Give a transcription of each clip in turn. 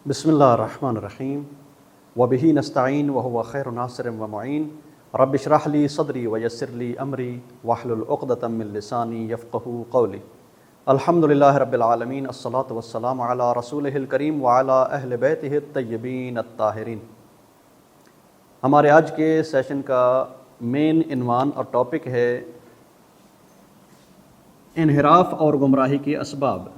بسم اللہ الرحمن الرحیم وبہ نستعین وہو خیر ناصر و معین رب اشرح لی صدری ویسر لی امری واحلل عقدۃ من لسانی یفقہوا قولی۔ الحمدللہ رب العالمین، الصلاۃ والسلام علی رسولہ الکریم وعلی اہل بیتہ الطیبین الطاہرین۔ ہمارے آج کے سیشن کا مین عنوان اور ٹاپک ہے انحراف اور گمراہی کے اسباب۔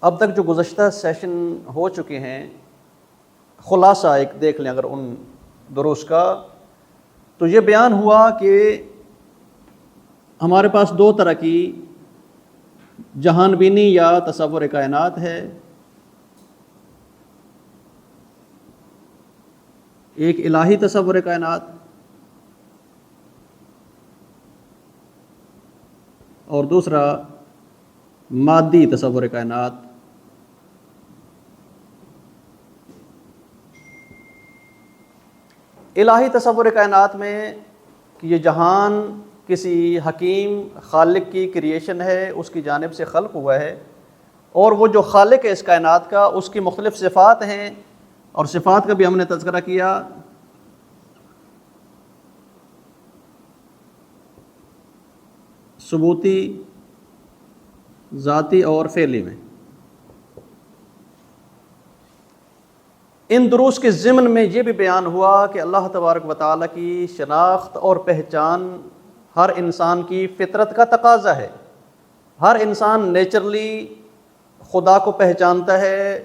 اب تک جو گزشتہ سیشن ہو چکے ہیں، خلاصہ ایک دیکھ لیں اگر ان دروس کا، تو یہ بیان ہوا کہ ہمارے پاس دو طرح کی جہان بینی یا تصور کائنات ہے۔ ایک الہی تصور کائنات اور دوسرا مادی تصور کائنات۔ الہی تصور کائنات میں کہ یہ جہان کسی حکیم خالق کی کریشن ہے، اس کی جانب سے خلق ہوا ہے، اور وہ جو خالق ہے اس کائنات کا، اس کی مختلف صفات ہیں، اور صفات کا بھی ہم نے تذکرہ کیا۔ ثبوتی، ذاتی اور فعلی میں۔ ان دروس کے ضمن میں یہ بھی بیان ہوا کہ اللہ تبارک و تعالیٰ کی شناخت اور پہچان ہر انسان کی فطرت کا تقاضا ہے۔ ہر انسان نیچرلی خدا کو پہچانتا ہے،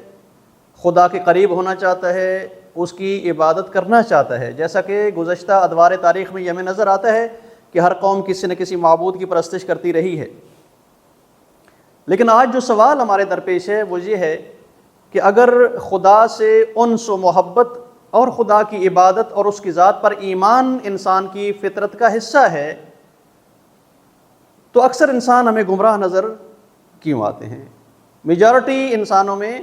خدا کے قریب ہونا چاہتا ہے، اس کی عبادت کرنا چاہتا ہے، جیسا کہ گزشتہ ادوار تاریخ میں یہ ہمیں نظر آتا ہے کہ ہر قوم کسی نہ کسی معبود کی پرستش کرتی رہی ہے۔ لیکن آج جو سوال ہمارے درپیش ہے وہ یہ ہے کہ اگر خدا سے انس و محبت اور خدا کی عبادت اور اس کی ذات پر ایمان انسان کی فطرت کا حصہ ہے، تو اکثر انسان ہمیں گمراہ نظر کیوں آتے ہیں؟ میجارٹی انسانوں میں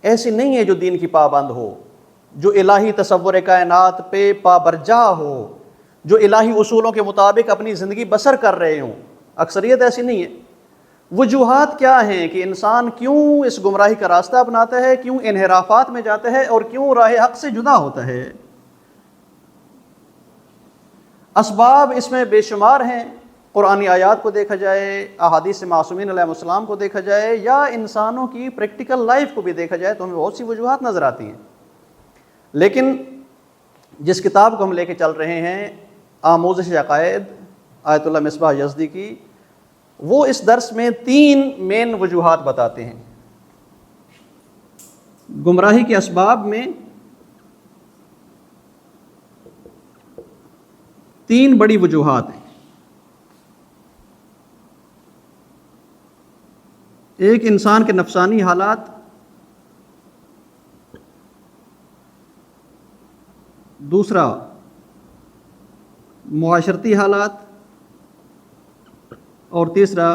ایسی نہیں ہے جو دین کی پابند ہو، جو الہی تصور کائنات پہ پابرجا ہو، جو الہی اصولوں کے مطابق اپنی زندگی بسر کر رہے ہوں۔ اکثریت ایسی نہیں ہے۔ وجوہات کیا ہیں کہ انسان کیوں اس گمراہی کا راستہ اپناتا ہے، کیوں انحرافات میں جاتا ہے اور کیوں راہ حق سے جدا ہوتا ہے؟ اسباب اس میں بے شمار ہیں۔ قرآنی آیات کو دیکھا جائے، احادیث معصومین علیہ السلام کو دیکھا جائے، یا انسانوں کی پریکٹیکل لائف کو بھی دیکھا جائے تو ہمیں بہت سی وجوہات نظر آتی ہیں۔ لیکن جس کتاب کو ہم لے کے چل رہے ہیں، آموزش عقائد آیت اللہ مصباح یزدی کی، وہ اس درس میں 3 مین وجوہات بتاتے ہیں۔ گمراہی کے اسباب میں 3 بڑی وجوہات ہیں۔ ایک انسان کے نفسانی حالات، دوسرا معاشرتی حالات، اور تیسرا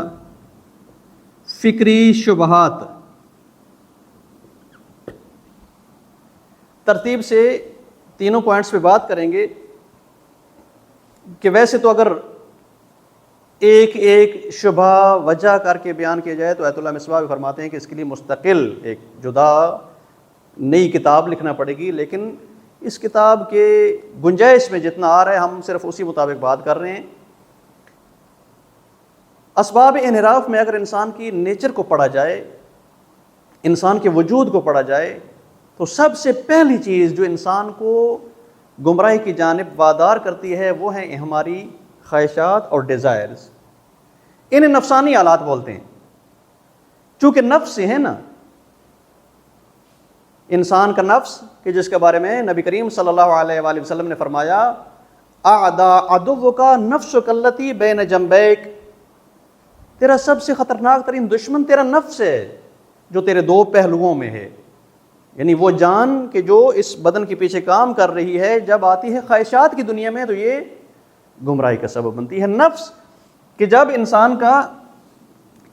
فکری شبہات۔ ترتیب سے تینوں پوائنٹس پہ بات کریں گے کہ ویسے تو اگر ایک ایک شبہ وجہ کر کے بیان کیا جائے تو آیت اللہ مصباح بھی فرماتے ہیں کہ اس کے لیے مستقل ایک جدا نئی کتاب لکھنا پڑے گی، لیکن اس کتاب کے گنجائش میں جتنا آ رہا ہے ہم صرف اسی مطابق بات کر رہے ہیں۔ اسباب انحراف میں اگر انسان کی نیچر کو پڑھا جائے، انسان کے وجود کو پڑھا جائے، تو سب سے پہلی چیز جو انسان کو گمراہی کی جانب وادار کرتی ہے وہ ہیں ہماری خواہشات اور ڈیزائرز۔ انہیں نفسانی حالات بولتے ہیں، چونکہ نفس ہے نا، انسان کا نفس کہ جس کے بارے میں نبی کریم صلی اللہ علیہ وآلہ وسلم نے فرمایا اعداء عدوک نفسک التی بین جنبیک، تیرا سب سے خطرناک ترین دشمن تیرا نفس ہے جو تیرے 2 پہلوؤں میں ہے، یعنی وہ جان کہ جو اس بدن کے پیچھے کام کر رہی ہے، جب آتی ہے خواہشات کی دنیا میں تو یہ گمراہی کا سبب بنتی ہے۔ نفس کہ جب انسان کا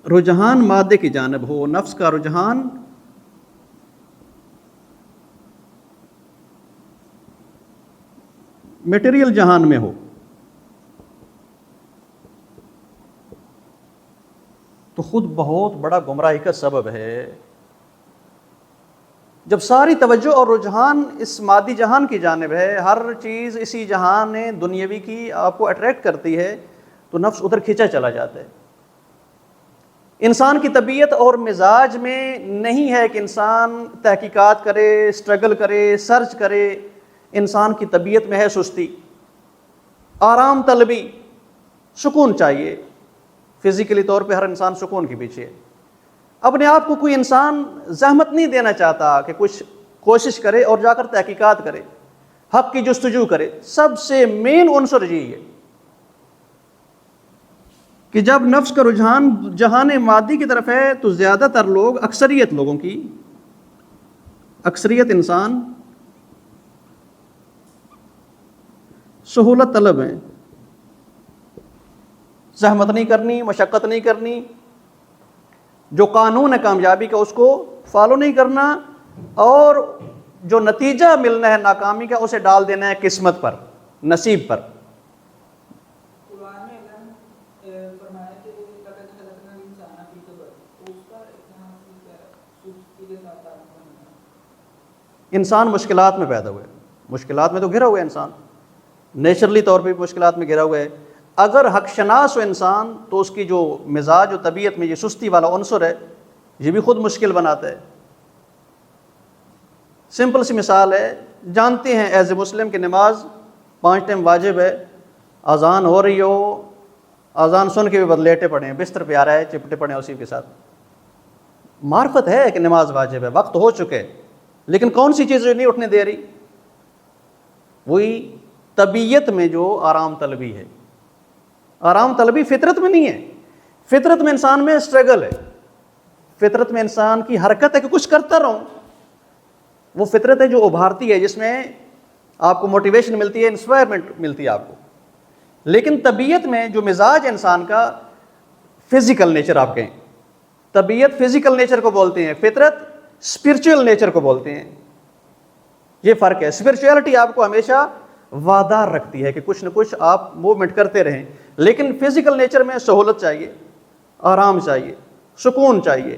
رجحان مادے کی جانب ہو، نفس کا رجحان میٹیریل جہان میں ہو تو خود بہت بڑا گمراہی کا سبب ہے۔ جب ساری توجہ اور رجحان اس مادی جہان کی جانب ہے، ہر چیز اسی جہان دنیاوی کی آپ کو اٹریکٹ کرتی ہے، تو نفس ادھر کھینچا چلا جاتا ہے۔ انسان کی طبیعت اور مزاج میں نہیں ہے کہ انسان تحقیقات کرے، اسٹرگل کرے، سرچ کرے۔ انسان کی طبیعت میں ہے سستی، آرام طلبی، سکون چاہیے۔ فزیکلی طور پہ ہر انسان سکون کے پیچھے ہے۔ اپنے آپ کو کوئی انسان زحمت نہیں دینا چاہتا کہ کچھ کوشش کرے اور جا کر تحقیقات کرے، حق کی جستجو کرے۔ سب سے مین عنصر یہی ہے کہ جب نفس کا رجحان جہان مادی کی طرف ہے تو زیادہ تر لوگ، اکثریت لوگوں کی، اکثریت انسان سہولت طلب ہیں، زحمت نہیں کرنی، مشقت نہیں کرنی، جو قانون ہے کامیابی کا اس کو فالو نہیں کرنا، اور جو نتیجہ ملنا ہے ناکامی کا اسے ڈال دینا ہے قسمت پر، نصیب پر۔ انسان مشکلات میں پیدا ہوا ہے، مشکلات میں تو گھرا ہوا ہے انسان، نیچرلی طور پہ مشکلات میں گھرا ہوا ہے۔ اگر حق شناس ہو انسان تو اس کی جو مزاج و طبیعت میں یہ سستی والا عنصر ہے یہ بھی خود مشکل بناتا ہے۔ سمپل سی مثال ہے، جانتے ہیں ایز اے مسلم کہ نماز 5 ٹائم واجب ہے، اذان ہو رہی ہو، اذان سن کے بھی بدلیٹے پڑے ہیں، بستر پہ آ رہا ہے چپٹے پڑے ہیں اسی کے ساتھ۔ معرفت ہے کہ نماز واجب ہے، وقت ہو چکے، لیکن کون سی چیز جو نہیں اٹھنے دے رہی؟ وہی طبیعت میں جو آرام طلبی ہے۔ آرام طلبی فطرت میں نہیں ہے، فطرت میں انسان میں اسٹرگل ہے، فطرت میں انسان کی حرکت ہے کہ کچھ کرتا رہوں۔ وہ فطرت ہے جو ابھارتی ہے، جس میں آپ کو موٹیویشن ملتی ہے، انسپائرمنٹ ملتی ہے آپ کو۔ لیکن طبیعت میں جو مزاج انسان کا فزیکل نیچر، آپ کہیں طبیعت فزیکل نیچر کو بولتے ہیں، فطرت اسپرچل نیچر کو بولتے ہیں۔ یہ فرق ہے۔ اسپرچولیٹی آپ کو ہمیشہ وعدہ رکھتی ہے کہ کچھ نہ کچھ آپ موومنٹ کرتے رہیں، لیکن فزیکل نیچر میں سہولت چاہیے، آرام چاہیے، سکون چاہیے۔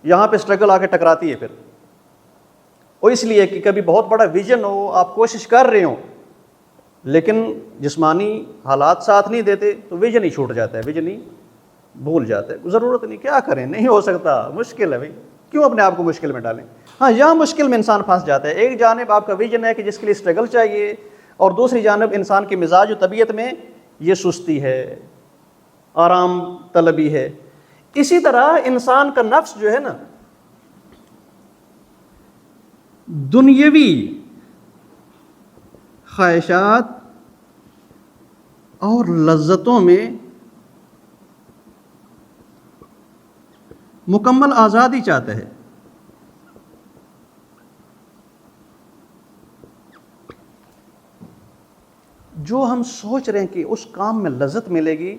یہاں پہ اسٹرگل آ کے ٹکراتی ہے پھر، اور اس لیے کہ کبھی بہت بڑا ویژن ہو، آپ کوشش کر رہے ہوں، لیکن جسمانی حالات ساتھ نہیں دیتے تو ویژن ہی چھوٹ جاتا ہے، ویژن ہی بھول جاتا ہے۔ ضرورت نہیں، کیا کریں، نہیں ہو سکتا، مشکل ہے بھائی، کیوں اپنے آپ کو مشکل میں ڈالیں؟ ہاں، یہاں مشکل میں انسان پھنس جاتا ہے۔ ایک جانب آپ کا ویژن ہے کہ جس کے لیے اسٹرگل چاہیے، اور دوسری جانب انسان کی مزاج و طبیعت میں یہ سستی ہے، آرام طلبی ہے۔ اسی طرح انسان کا نفس جو ہے نا، دنیاوی خواہشات اور لذتوں میں مکمل آزادی چاہتا ہے۔ جو ہم سوچ رہے ہیں کہ اس کام میں لذت ملے گی،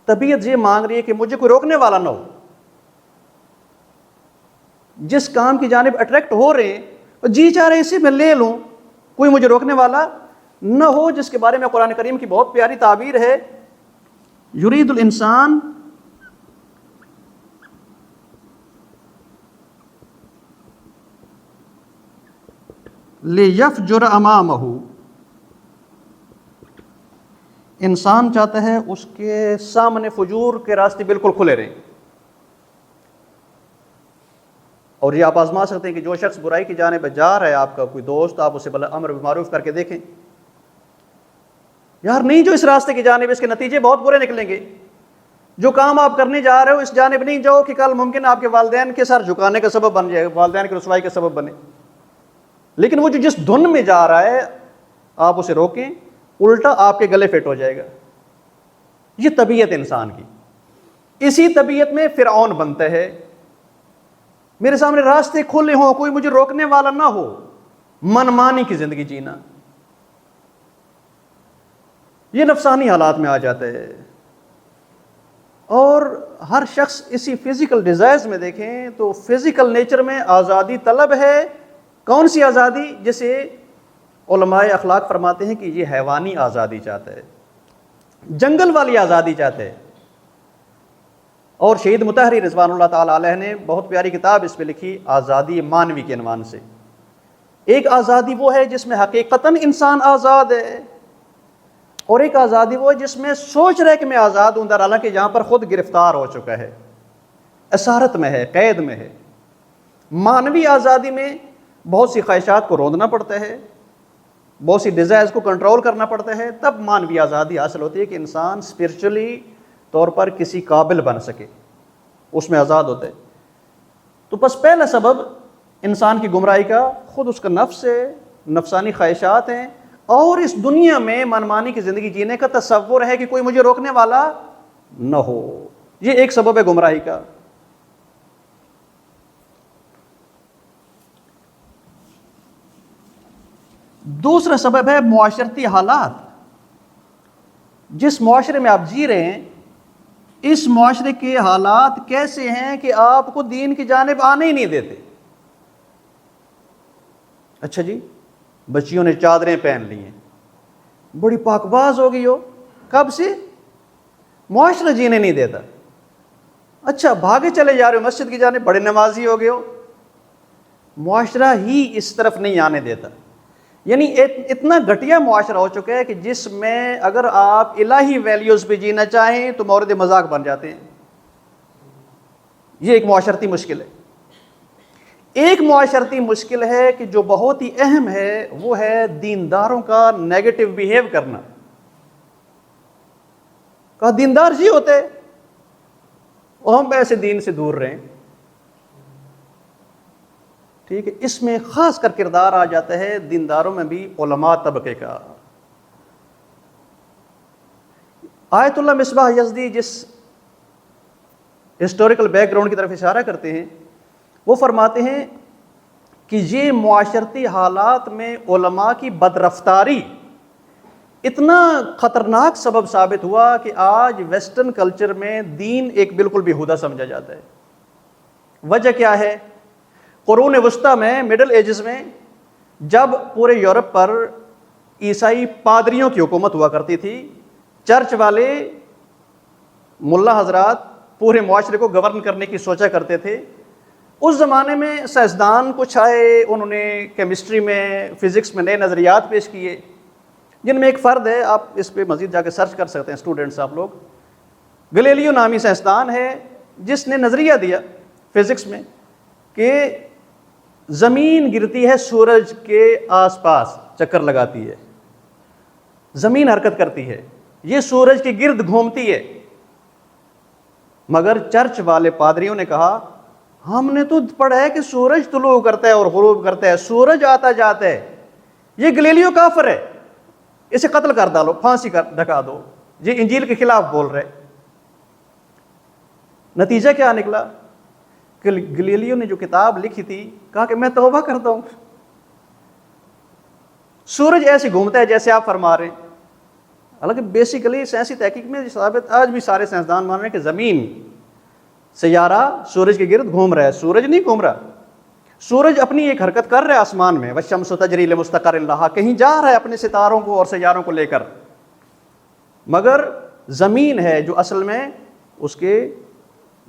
طبیعت یہ مانگ رہی ہے کہ مجھے کوئی روکنے والا نہ ہو۔ جس کام کی جانب اٹریکٹ ہو رہے ہیں، جی چاہ رہے اسی میں لے لوں، کوئی مجھے روکنے والا نہ ہو، جس کے بارے میں قرآن کریم کی بہت پیاری تعبیر ہے، یرید الانسان لیفجر امامہ، انسان چاہتا ہے اس کے سامنے فجور کے راستے بالکل کھلے رہیں۔ اور یہ آپ آزما سکتے ہیں کہ جو شخص برائی کی جانب جا رہا ہے، آپ کا کوئی دوست، آپ اسے امر بالمعروف کر کے دیکھیں، یار نہیں جو اس راستے کی جانب، اس کے نتیجے بہت برے نکلیں گے۔ جو کام آپ کرنے جا رہے ہو اس جانب نہیں جاؤ کہ کل ممکن آپ کے والدین کے سر جھکانے کا سبب بن جائے، والدین کی رسوائی کا سبب بنے۔ لیکن وہ جو جس دھن میں جا رہا ہے آپ اسے روکیں، الٹا آپ کے گلے فٹ ہو جائے گا۔ یہ طبیعت انسان کی۔ اسی طبیعت میں فرعون بنتا ہے، میرے سامنے راستے کھلے ہوں، کوئی مجھے روکنے والا نہ ہو، منمانی کی زندگی جینا۔ یہ نفسانی حالات میں آ جاتا ہے۔ اور ہر شخص اسی فزیکل ڈیزائرز میں دیکھیں تو فزیکل نیچر میں آزادی طلب ہے۔ کون سی آزادی؟ جسے علماء اخلاق فرماتے ہیں کہ یہ حیوانی آزادی چاہتا ہے، جنگل والی آزادی چاہتا ہے۔ اور شہید مطہری رضوان اللہ تعالیٰ علیہ نے بہت پیاری کتاب اس پہ لکھی، آزادی مانوی کے عنوان سے۔ ایک آزادی وہ ہے جس میں حقیقتاً انسان آزاد ہے، اور ایک آزادی وہ ہے جس میں سوچ رہے کہ میں آزاد ہوں، در حالانکہ جہاں پر خود گرفتار ہو چکا ہے، اسارت میں ہے، قید میں ہے۔ مانوی آزادی میں بہت سی خواہشات کو روندنا پڑتا ہے، بہت سی ڈیزائرز کو کنٹرول کرنا پڑتا ہے، تب مانوی آزادی حاصل ہوتی ہے کہ انسان اسپرچولی طور پر کسی قابل بن سکے، اس میں آزاد ہوتا ہے۔ تو بس پہلا سبب انسان کی گمراہی کا خود اس کا نفس ہے، نفسانی خواہشات ہیں، اور اس دنیا میں منمانی کی زندگی جینے کا تصور ہے کہ کوئی مجھے روکنے والا نہ ہو۔ یہ ایک سبب ہے گمراہی کا۔ دوسرا سبب ہے معاشرتی حالات۔ جس معاشرے میں آپ جی رہے ہیں، اس معاشرے کے حالات کیسے ہیں کہ آپ کو دین کی جانب آنے ہی نہیں دیتے۔ اچھا جی، بچیوں نے چادریں پہن لی ہیں، بڑی پاک باز ہو گئی ہو، کب سے؟ معاشرہ جینے نہیں دیتا۔ اچھا، بھاگے چلے جا رہے ہو مسجد کی جانب، بڑے نمازی ہو گئے ہو، معاشرہ ہی اس طرف نہیں آنے دیتا۔ یعنی اتنا گھٹیا معاشرہ ہو چکا ہے کہ جس میں اگر آپ الہی ویلیوز پہ جینا چاہیں تو مورد مذاق بن جاتے ہیں۔ یہ ایک معاشرتی مشکل ہے۔ ایک معاشرتی مشکل ہے کہ جو بہت ہی اہم ہے، وہ ہے دینداروں کا نیگیٹو بیہیو کرنا۔ کہا دیندار جی ہوتے اور ہم ایسے دین سے دور رہیں۔ ٹھیک ہے، اس میں خاص کر کردار آ جاتا ہے دینداروں میں بھی علماء طبقے کا۔ آیت اللہ مصباح یزدی جس ہسٹوریکل بیک گراؤنڈ کی طرف اشارہ کرتے ہیں، وہ فرماتے ہیں کہ یہ معاشرتی حالات میں علماء کی بدرفتاری اتنا خطرناک سبب ثابت ہوا کہ آج ویسٹرن کلچر میں دین ایک بالکل بیہودہ سمجھا جاتا ہے۔ وجہ کیا ہے؟ قرون وسطیٰ میں، مڈل ایجز میں، جب پورے یورپ پر عیسائی پادریوں کی حکومت ہوا کرتی تھی، چرچ والے ملا حضرات پورے معاشرے کو گورن کرنے کی سوچا کرتے تھے۔ اس زمانے میں سائنسدان کچھ آئے، انہوں نے کیمسٹری میں، فزکس میں نئے نظریات پیش کیے، جن میں ایک فرد ہے، آپ اس پہ مزید جا کے سرچ کر سکتے ہیں اسٹوڈنٹس آپ لوگ، گلیلیو نامی سائنسدان ہے، جس نے نظریہ دیا فزکس میں کہ زمین گرتی ہے سورج کے آس پاس، چکر لگاتی ہے، زمین حرکت کرتی ہے، یہ سورج کے گرد گھومتی ہے۔ مگر چرچ والے پادریوں نے کہا ہم نے تو پڑھا ہے کہ سورج طلوع کرتا ہے اور غروب کرتا ہے، سورج آتا جاتا ہے، یہ گلیلیو کافر ہے، اسے قتل کر ڈالو، پھانسی کر ڈھکا دو، یہ انجیل کے خلاف بول رہے۔ نتیجہ کیا نکلا؟ کہ گلیلیو نے جو کتاب لکھی تھی، کہا کہ میں توبہ کرتا ہوں، سورج ایسے گھومتا ہے جیسے آپ فرما رہے ہیں۔ حالانکہ بیسیکلی سائنسی تحقیق میں ثابت، آج بھی سارے سائنسدان مان رہے ہیں کہ زمین، سیارہ سورج کے گرد گھوم رہا ہے، سورج نہیں گھوم رہا۔ سورج اپنی ایک حرکت کر رہا ہے آسمان میں، وَالشَّمْسُ تَجْرِي لِمُسْتَقَرٍّ لَهَا، کہیں جا رہا ہے اپنے ستاروں کو اور سیاروں کو لے کر، مگر زمین ہے جو اصل میں اس کے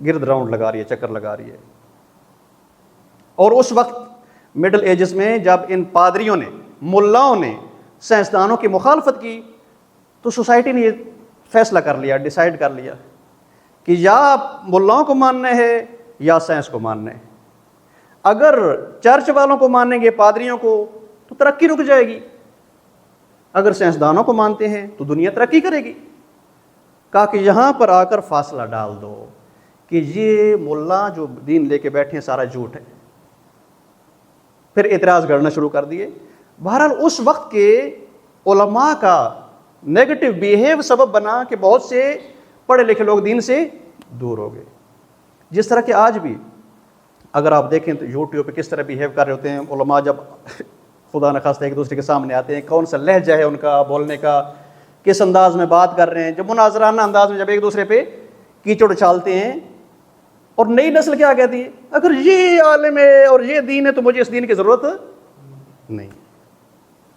گرد راؤنڈ لگا رہی ہے، چکر لگا رہی ہے۔ اور اس وقت مڈل ایجز میں جب ان پادریوں نے، ملاؤں نے سائنسدانوں کی مخالفت کی، تو سوسائٹی نے یہ فیصلہ کر لیا، ڈیسائیڈ کر لیا کہ یا ملاؤں کو ماننا ہے یا سائنس کو ماننا ہے۔ اگر چرچ والوں کو مانیں گے، پادریوں کو، تو ترقی رک جائے گی، اگر سائنسدانوں کو مانتے ہیں تو دنیا ترقی کرے گی۔ کہا کہ یہاں پر آ کر فاصلہ ڈال دو کہ یہ ملا جو دین لے کے بیٹھے ہیں سارا جھوٹ ہے۔ پھر اعتراض گڑھنا شروع کر دیے۔ بہرحال اس وقت کے علماء کا نیگیٹو بیہیو سبب بنا کہ بہت سے پڑھے لکھے لوگ دین سے دور ہو گئے۔ جس طرح کہ آج بھی اگر آپ دیکھیں تو یوٹیوب پہ کس طرح بیہیو کر رہے ہوتے ہیں علماء، جب خدا نخواستہ ایک دوسرے کے سامنے آتے ہیں، کون سا لہجہ ہے ان کا بولنے کا، کس انداز میں بات کر رہے ہیں، جب مناظرانہ انداز میں جب ایک دوسرے پہ کیچڑ اچھالتے ہیں۔ اور نئی نسل کیا کہتی ہے؟ اگر یہ عالم ہے اور یہ دین ہے تو مجھے اس دین کی ضرورت نہیں۔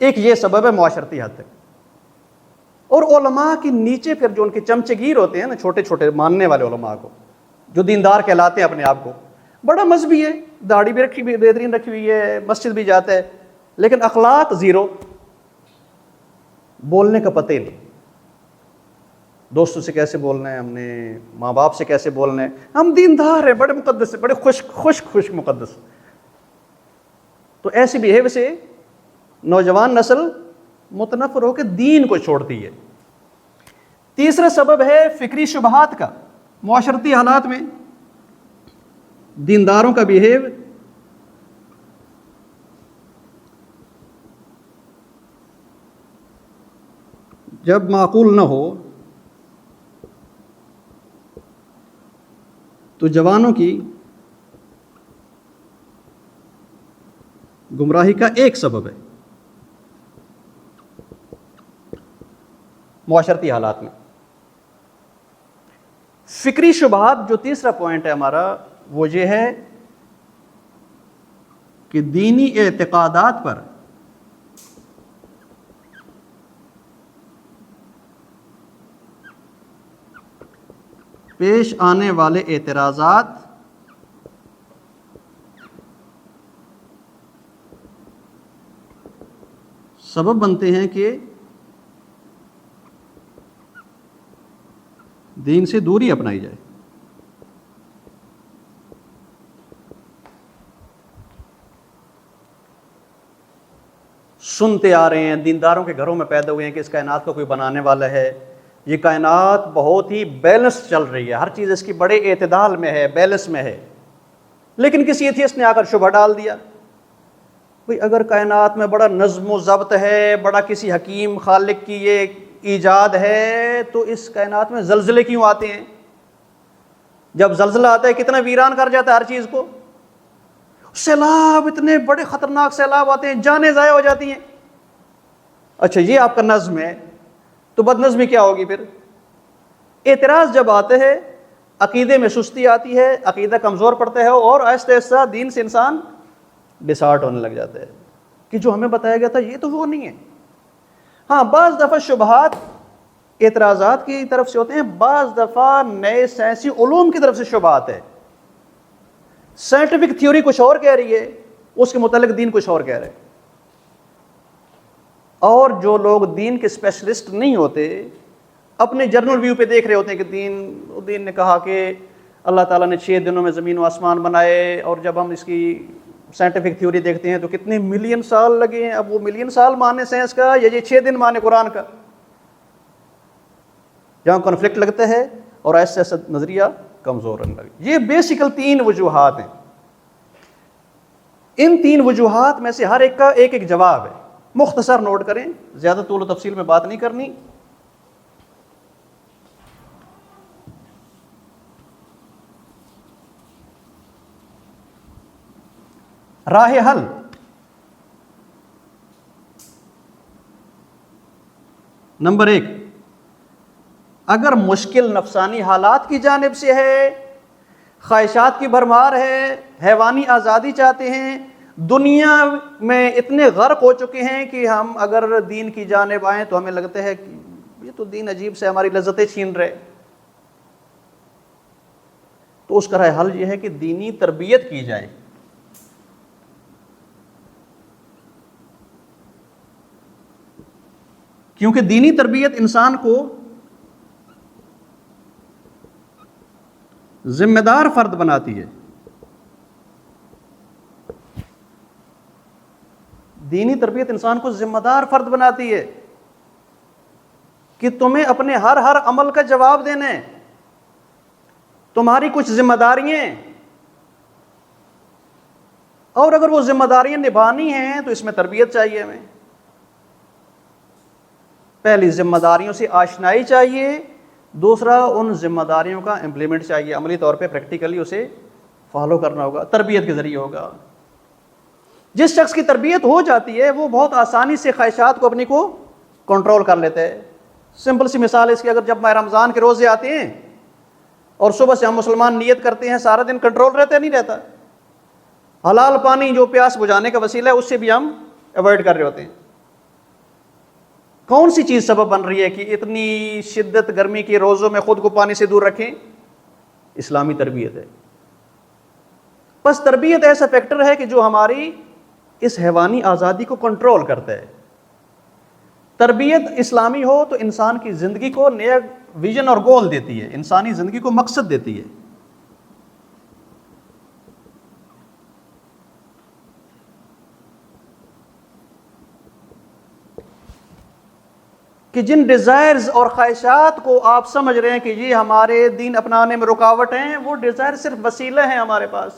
ایک یہ سبب ہے معاشرتی حد تک. اور علماء کے نیچے پھر جو ان کے چمچے گیر ہوتے ہیں نا، چھوٹے چھوٹے ماننے والے علماء کو، جو دیندار کہلاتے ہیں اپنے آپ کو، بڑا مذہبی ہے، داڑھی بھی رکھی ہوئی بہترین رکھی ہوئی ہے، مسجد بھی جاتا ہے، لیکن اخلاق زیرو، بولنے کا پتہ ہی نہیں. دوستوں سے کیسے بولنا ہے، ہم نے ماں باپ سے کیسے بولنا ہے، ہم دیندار ہیں، بڑے مقدس ہیں، بڑے خوش مقدس. تو ایسی بیہیو سے نوجوان نسل متنفر ہو کے دین کو چھوڑتی ہے. تیسرا سبب ہے فکری شبہات کا. معاشرتی حالات میں دینداروں کا بیہیو جب معقول نہ ہو تو جوانوں کی گمراہی کا ایک سبب ہے معاشرتی حالات میں. فکری شبہات جو تیسرا پوائنٹ ہے ہمارا، وہ یہ ہے کہ دینی اعتقادات پر پیش آنے والے اعتراضات سبب بنتے ہیں کہ دین سے دوری اپنائی جائے. سنتے آ رہے ہیں، دینداروں کے گھروں میں پیدا ہوئے ہیں کہ اس کائنات کو کوئی بنانے والا ہے، یہ کائنات بہت ہی بیلنس چل رہی ہے، ہر چیز اس کی بڑے اعتدال میں ہے، بیلنس میں ہے. لیکن کسی ایتھیسٹ نے آ کر شبہ ڈال دیا، بھئی اگر کائنات میں بڑا نظم و ضبط ہے، بڑا کسی حکیم خالق کی یہ ایجاد ہے، تو اس کائنات میں زلزلے کیوں آتے ہیں؟ جب زلزلہ آتا ہے کتنا ویران کر جاتا ہے ہر چیز کو. سیلاب، اتنے بڑے خطرناک سیلاب آتے ہیں، جانیں ضائع ہو جاتی ہیں. اچھا یہ آپ کا نظم ہے، تو بد نظمی کیا ہوگی پھر؟ اعتراض جب آتے ہیں، عقیدے میں سستی آتی ہے، عقیدہ کمزور پڑتا ہے، اور آہستہ آہستہ دین سے انسان ڈسارٹ ہونے لگ جاتا ہے کہ جو ہمیں بتایا گیا تھا یہ تو وہ نہیں ہے. ہاں بعض دفعہ شبہات اعتراضات کی طرف سے ہوتے ہیں، بعض دفعہ نئے سائنسی علوم کی طرف سے شبہات ہے. سائنٹیفک تھیوری کچھ اور کہہ رہی ہے، اس کے متعلق دین کچھ اور کہہ رہے ہیں. اور جو لوگ دین کے اسپیشلسٹ نہیں ہوتے، اپنے جرنل ویو پہ دیکھ رہے ہوتے ہیں کہ دین نے کہا کہ اللہ تعالیٰ نے 6 دنوں میں زمین و آسمان بنائے، اور جب ہم اس کی سائنٹیفک تھیوری دیکھتے ہیں تو کتنے ملین سال لگے ہیں. اب وہ ملین سال مانے سائنس کا یا یہ 6 دن مانے قرآن کا؟ جہاں کنفلکٹ لگتا ہے اور ایسا نظریہ کمزور ہونے لگے. یہ بیسیکل 3 وجوہات ہیں. ان 3 وجوہات میں سے ہر ایک کا ایک ایک جواب ہے. مختصر نوٹ کریں، زیادہ طول و تفصیل میں بات نہیں کرنی. راہ حل: نمبر 1، اگر مشکل نفسانی حالات کی جانب سے ہے، خواہشات کی بھرمار ہے، حیوانی آزادی چاہتے ہیں، دنیا میں اتنے غرق ہو چکے ہیں کہ ہم اگر دین کی جانب آئیں تو ہمیں لگتا ہے کہ یہ تو دین عجیب سے ہماری لذتیں چھین رہے، تو اس کا راہ حل یہ ہے کہ دینی تربیت کی جائے. کیونکہ دینی تربیت انسان کو ذمہ دار فرد بناتی ہے. دینی تربیت انسان کو ذمہ دار فرد بناتی ہے کہ تمہیں اپنے ہر عمل کا جواب دینا ہے، تمہاری کچھ ذمہ داریاں ہیں، اور اگر وہ ذمہ داریاں نبھانی ہیں تو اس میں تربیت چاہیے. ہمیں پہلی ذمہ داریوں سے آشنائی چاہیے، دوسرا ان ذمہ داریوں کا امپلیمنٹ چاہیے، عملی طور پہ پریکٹیکلی اسے فالو کرنا ہوگا، تربیت کے ذریعے ہوگا. جس شخص کی تربیت ہو جاتی ہے وہ بہت آسانی سے خواہشات کو اپنی کو کنٹرول کر لیتا ہے. سمپل سی مثال ہے اس کی، اگر جب ماہ رمضان کے روزے آتے ہیں اور صبح سے ہم مسلمان نیت کرتے ہیں، سارا دن کنٹرول رہتا نہیں رہتا. حلال پانی جو پیاس بجھانے کا وسیلہ ہے اس سے بھی ہم اوائڈ کر رہے ہوتے ہیں. کون سی چیز سبب بن رہی ہے کہ اتنی شدت گرمی کے روزوں میں خود کو پانی سے دور رکھیں؟ اسلامی تربیت ہے. بس تربیت ایسا فیکٹر ہے کہ جو ہماری اس حیوانی آزادی کو کنٹرول کرتا ہے. تربیت اسلامی ہو تو انسان کی زندگی کو نیا ویژن اور گول دیتی ہے، انسانی زندگی کو مقصد دیتی ہے. کہ جن ڈیزائرز اور خواہشات کو آپ سمجھ رہے ہیں کہ یہ ہمارے دین اپنانے میں رکاوٹ ہیں، وہ ڈیزائر صرف وسیلہ ہیں ہمارے پاس،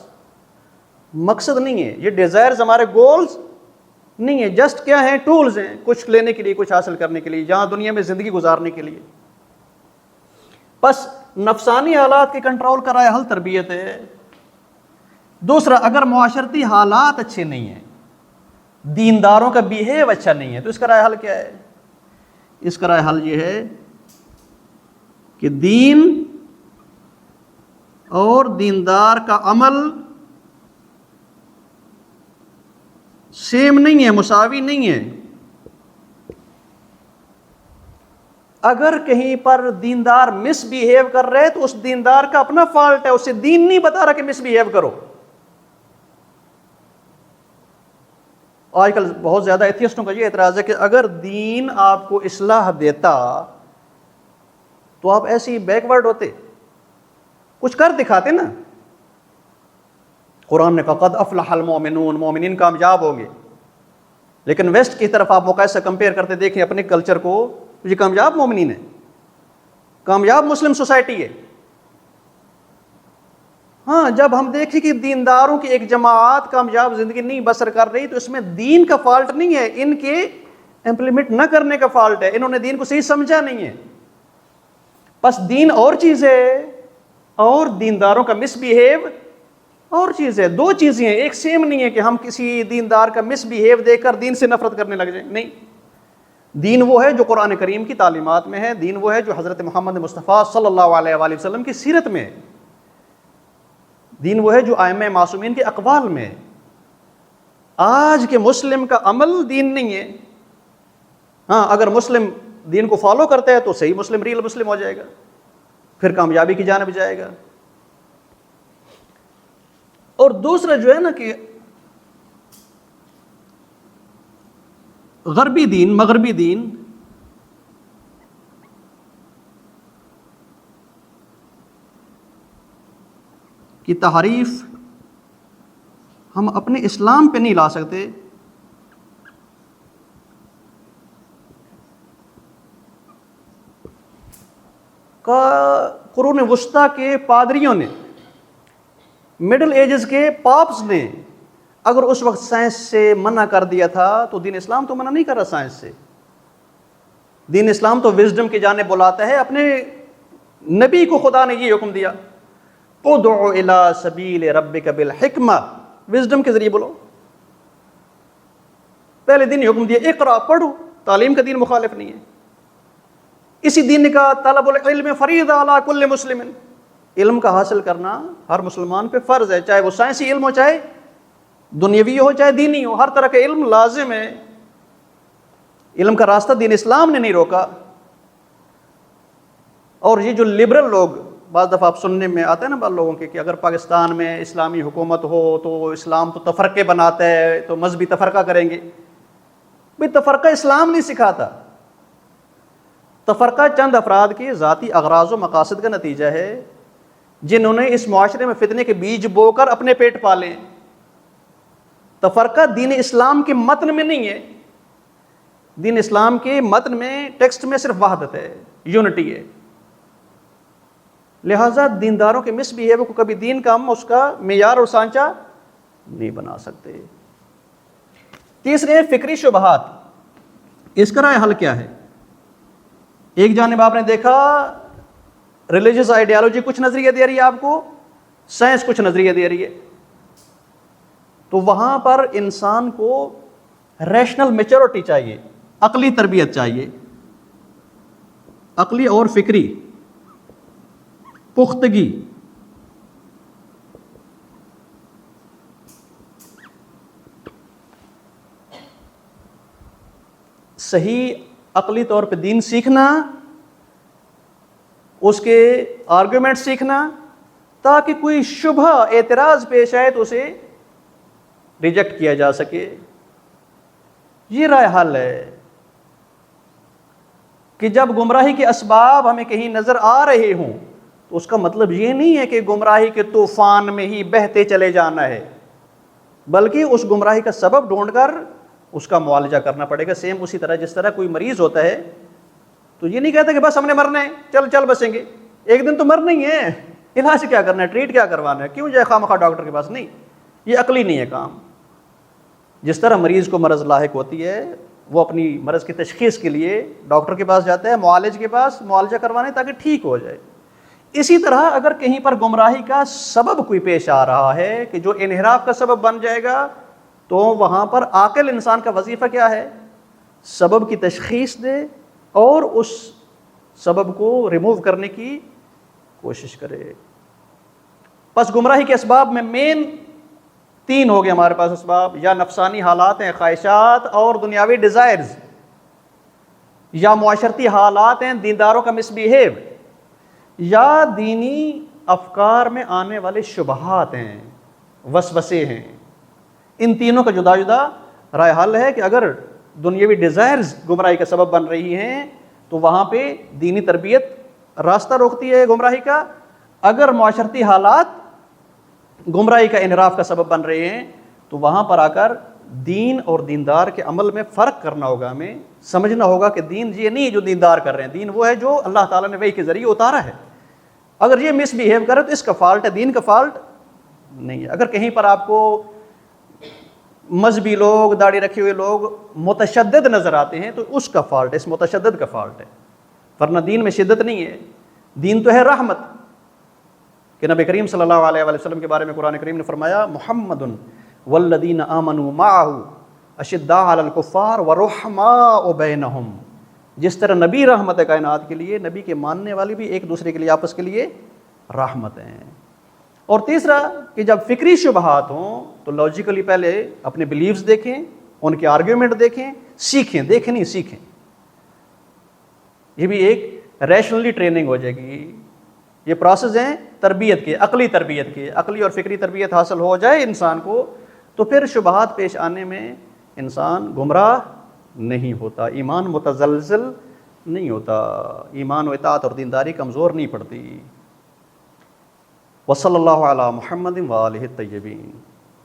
مقصد نہیں ہے. یہ ڈیزائرز ہمارے گولز نہیں ہے، جسٹ کیا ہیں؟ ٹولز ہیں، کچھ لینے کے لیے، کچھ حاصل کرنے کے لیے، جہاں دنیا میں زندگی گزارنے کے لیے. بس نفسانی حالات کے کنٹرول کا رائے حل تربیت ہے. دوسرا، اگر معاشرتی حالات اچھے نہیں ہیں، دینداروں کا بیہیو اچھا نہیں ہے، تو اس کا رائے حل کیا ہے؟ اس کا رائے حل یہ ہے کہ دین اور دیندار کا عمل سیم نہیں ہے، مساوی نہیں ہے. اگر کہیں پر دیندار مس بیہیو کر رہے تو اس دیندار کا اپنا فالٹ ہے، اسے دین نہیں بتا رہا کہ مس بیہیو کرو. آج کل بہت زیادہ ایتھیسٹوں کا یہ اعتراض ہے کہ اگر دین آپ کو اصلاح دیتا تو آپ ایسے ہی بیکورڈ ہوتے، کچھ کر دکھاتے نا. قرآن نے کہا قد افلح المؤمنون، مومنین کامیاب ہوں گے. لیکن ویسٹ کی طرف آپ مقایسہ کمپیئر کرتے دیکھیں اپنے کلچر کو، یہ کامیاب مومنین ہے، کامیاب مسلم سوسائٹی ہے. ہاں، جب ہم دیکھیں کہ دینداروں کی ایک جماعت کامیاب زندگی نہیں بسر کر رہی تو اس میں دین کا فالٹ نہیں ہے، ان کے امپلیمنٹ نہ کرنے کا فالٹ ہے، انہوں نے دین کو صحیح سمجھا نہیں ہے. بس دین اور چیز ہے اور دینداروں کا مس بیہیو اور چیز ہے. دو چیزیں ہیں، ایک سیم نہیں ہے کہ ہم کسی دیندار کا مس بیہیو دیکھ کر دین سے نفرت کرنے لگ جائیں. نہیں، دین وہ ہے جو قرآن کریم کی تعلیمات میں ہے، دین وہ ہے جو حضرت محمد مصطفیٰ صلی اللہ علیہ وآلہ وسلم کی سیرت میں ہے، دین وہ ہے جو ائمہ معصومین کے اقوال میں ہے. آج کے مسلم کا عمل دین نہیں ہے. ہاں، اگر مسلم دین کو فالو کرتا ہے تو صحیح مسلم، ریل مسلم ہو جائے گا، پھر کامیابی کی جانب جائے گا. اور دوسرا جو ہے نا کہ غربی دین، مغربی دین کی تحریف ہم اپنے اسلام پہ نہیں لا سکتے. قرون وسطیٰ کے پادریوں نے، مڈل ایجز کے پاپس نے اگر اس وقت سائنس سے منع کر دیا تھا تو دین اسلام تو منع نہیں کر رہا سائنس سے. دین اسلام تو وزڈم کی جانب بلاتا ہے. اپنے نبی کو خدا نے یہ حکم دیا، ادع الی سبیل ربک بالحکمہ، وزڈم کے ذریعے بولو. پہلے دین نے حکم دیا اقرا، پڑھو. تعلیم کا دین مخالف نہیں ہے. اسی دین نے کہا طلب العلم فریضہ علی کل مسلم، علم کا حاصل کرنا ہر مسلمان پہ فرض ہے، چاہے وہ سائنسی علم ہو، چاہے دنیاوی ہو، چاہے دینی ہو، ہر طرح کا علم لازم ہے. علم کا راستہ دین اسلام نے نہیں روکا. اور یہ جو لبرل لوگ بعض دفعہ آپ سننے میں آتا ہے نا بعض لوگوں کے کہ اگر پاکستان میں اسلامی حکومت ہو تو اسلام تو تفرقے بناتا ہے، تو مذہبی تفرقہ کریں گے. بھئی تفرقہ اسلام نہیں سکھاتا. تفرقہ چند افراد کے ذاتی اغراض و مقاصد کا نتیجہ ہے جنہوں نے اس معاشرے میں فتنے کے بیج بو کر اپنے پیٹ پالے. تفرقہ دین اسلام کے متن میں نہیں ہے. دین اسلام کے متن میں، ٹیکسٹ میں صرف وحدت ہے، یونٹی ہے. لہٰذا دینداروں کے مس بیہیو کو کبھی دین کا ہم اس کا معیار اور سانچہ نہیں بنا سکتے. تیسرے، فکری شبہات. اس کا رائے حل کیا ہے؟ ایک جانب آپ نے دیکھا ریلیجس آئیڈیالوجی کچھ نظریہ دے رہی ہے آپ کو، سائنس کچھ نظریہ دے رہی ہے. تو وہاں پر انسان کو ریشنل میچورٹی چاہیے، عقلی تربیت چاہیے، عقلی اور فکری پختگی. صحیح عقلی طور پہ دین سیکھنا، اس کے آرگومنٹ سیکھنا، تاکہ کوئی شبہ اعتراض پیش آئے تو اسے ریجیکٹ کیا جا سکے۔ یہ رائے حل ہے کہ جب گمراہی کے اسباب ہمیں کہیں نظر آ رہے ہوں تو اس کا مطلب یہ نہیں ہے کہ گمراہی کے طوفان میں ہی بہتے چلے جانا ہے، بلکہ اس گمراہی کا سبب ڈھونڈ کر اس کا معالجہ کرنا پڑے گا۔ سیم اسی طرح جس طرح کوئی مریض ہوتا ہے تو یہ نہیں کہتا کہ بس ہم نے مرنا ہے، چل بسیں گے، ایک دن تو مرنا ہی ہے، علاج کیا کرنا ہے، ٹریٹ کیا کروانا ہے، کیوں جائے خواہ مخواہ ڈاکٹر کے پاس؟ نہیں، یہ عقلی نہیں ہے کام۔ جس طرح مریض کو مرض لاحق ہوتی ہے، وہ اپنی مرض کی تشخیص کے لیے ڈاکٹر کے پاس جاتا ہے، معالج کے پاس معالجہ کروانے تاکہ ٹھیک ہو جائے۔ اسی طرح اگر کہیں پر گمراہی کا سبب کوئی پیش آ رہا ہے کہ جو انحراف کا سبب بن جائے گا، تو وہاں پر عاقل انسان کا وظیفہ کیا ہے؟ سبب کی تشخیص دے اور اس سبب کو ریموو کرنے کی کوشش کرے۔ پس گمراہی کے اسباب میں مین 3 ہو گئے ہمارے پاس اسباب، یا نفسانی حالات ہیں، خواہشات اور دنیاوی ڈیزائرز، یا معاشرتی حالات ہیں، دینداروں کا مس بیہیو، یا دینی افکار میں آنے والے شبہات ہیں، وسوسے ہیں۔ ان تینوں کا جدا جدا رائے حل ہے کہ اگر دنیاوی ڈیزائرز گمراہی کا سبب بن رہی ہیں تو وہاں پہ دینی تربیت راستہ روکتی ہے گمراہی کا۔ اگر معاشرتی حالات گمراہی کا انحراف کا سبب بن رہے ہیں تو وہاں پر آ کر دین اور دیندار کے عمل میں فرق کرنا ہوگا، ہمیں سمجھنا ہوگا کہ دین یہ نہیں جو دیندار کر رہے ہیں، دین وہ ہے جو اللہ تعالیٰ نے وحی کے ذریعے اتارا ہے۔ اگر یہ مس بیہیو کرے تو اس کا فالٹ ہے، دین کا فالٹ نہیں ہے۔ اگر کہیں پر آپ کو مذہبی لوگ، داڑھی رکھے ہوئے لوگ متشدد نظر آتے ہیں تو اس کا فالٹ ہے، اس متشدد کا فالٹ ہے، ورنہ دین میں شدت نہیں ہے۔ دین تو ہے رحمت، کہ نبی کریم صلی اللہ علیہ وآلہ وسلم کے بارے میں قرآن کریم نے فرمایا محمد والذین آمنوا معہ اشداء علی الکفار ورحماء بینہم۔ جس طرح نبی رحمت ہے کائنات کے لیے، نبی کے ماننے والے بھی ایک دوسرے کے لیے آپس کے لیے رحمت ہیں۔ اور تیسرا کہ جب فکری شبہات ہوں تو لاجیکلی پہلے اپنے بلیفز دیکھیں، ان کے آرگیومنٹ دیکھیں، سیکھیں، دیکھیں نہیں سیکھیں۔ یہ بھی ایک ریشنلی ٹریننگ ہو جائے گی۔ یہ پروسیس ہیں تربیت کے، عقلی تربیت کے، عقلی اور فکری تربیت حاصل ہو جائے انسان کو تو پھر شبہات پیش آنے میں انسان گمراہ نہیں ہوتا، ایمان متزلزل نہیں ہوتا، ایمان و اطاعت اور دینداری کمزور نہیں پڑتی۔ وصلی اللہ علی محمد وآلہ الطیبین۔